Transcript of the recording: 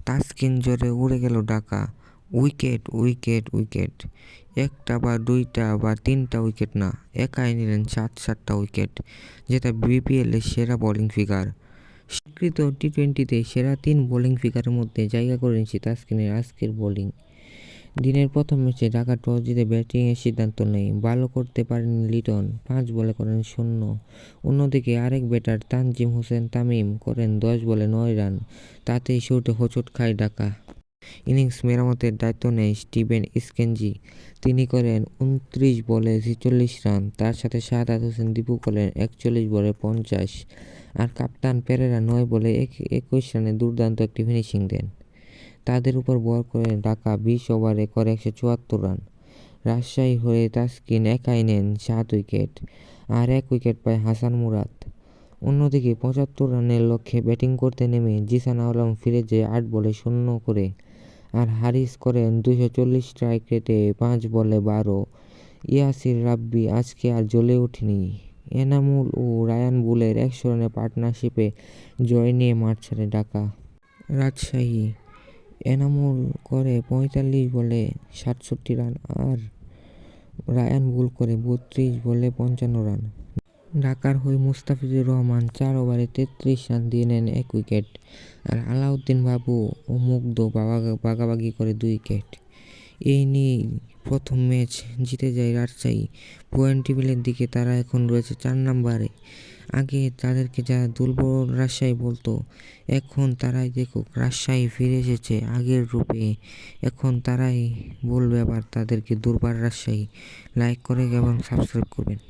তাসকিন জোরে উড়ে গেল ঢাকা। উইকেট উইকেট উইকেট, একটা বা দুইটা বা তিনটা উইকেট না, একাই নিলেন 7টা উইকেট, যেটা বিপিএলের সেরা বোলিং ফিগার। স্বীকৃত টি-20তে সেরা 3 বোলিং ফিগারের মধ্যে জায়গা করে নিয়েছে তাসকিনের আজকের বোলিং। দিনের প্রথম ম্যাচে ঢাকা টস জিতে ব্যাটিংয়ের সিদ্ধান্ত নেয়। ভালো করতে পারেননি লিটন, 5 বলে করেন শূন্য। অন্যদিকে আরেক ব্যাটার তানজিম হোসেন তামিম করেন 10 বলে 9 রান। তাতেই শুরুতে হোঁচট খায় ঢাকা। ইনিংস মেরামতের দায়িত্ব নেয় স্টিভেন স্কেঞ্জি। তিনি করেন 29 বলে 46 রান। তার সাথে শাহাদাত হোসেন দীপু করেন 41 বলে 50, আর কাপ্তান পেরেরা 9 বলে 21 রানে দুর্দান্ত একটি ফিনিশিং দেন। তাদের উপর ভর করে ঢাকা 20 ওভারে করে 174 রান। রাজশাহী হয়ে তাসকিন একাই নেন 7 উইকেট, আর 1 উইকেট পায় হাসান মুরাদ। অন্যদিকে 75 রানের লক্ষ্যে ব্যাটিং করতে নেমে জিসান আলম ফিরে যায় 8 বলে 0 করে, আর হারিস করেন 240 স্ট্রাইক রেটে 5 বলে 12। ইয়াসির রাব্বি আজকে আর জ্বলে ওঠেনি। এনামুল ও রায়ান বুলের 100 রানের পার্টনারশিপে জয় নিয়ে মাঠ ছাড়ে ঢাকা। রাজশাহী এনামুল করে 45 বলে 67 রান, আর রায়ান বুল করে 32 বলে 55 রান। ঢাকার হয়ে মুস্তাফিজুর রহমান 4 ওভারে 33 রান দিয়ে নেন 1 উইকেট, আর আলাউদ্দিন বাবু ও মুগ্ধ ভাগাভাগি করে 2 উইকেট। এই নিয়েই প্রথম ম্যাচ জিতে যায় রাজশাহী। পয়েন্ট টেবিলের দিকে তারা এখন রয়েছে 4 নম্বরে। আগে তাদেরকে যারা দুর্বল রাজশাহী বলতো, এখন তারাই দেখুক রাজশাহী ফিরে এসেছে আগের রূপে। এখন তারাই বলবে আবার তাদেরকে দুর্বল রাজশাহী। লাইক করে এবং সাবস্ক্রাইব করবেন।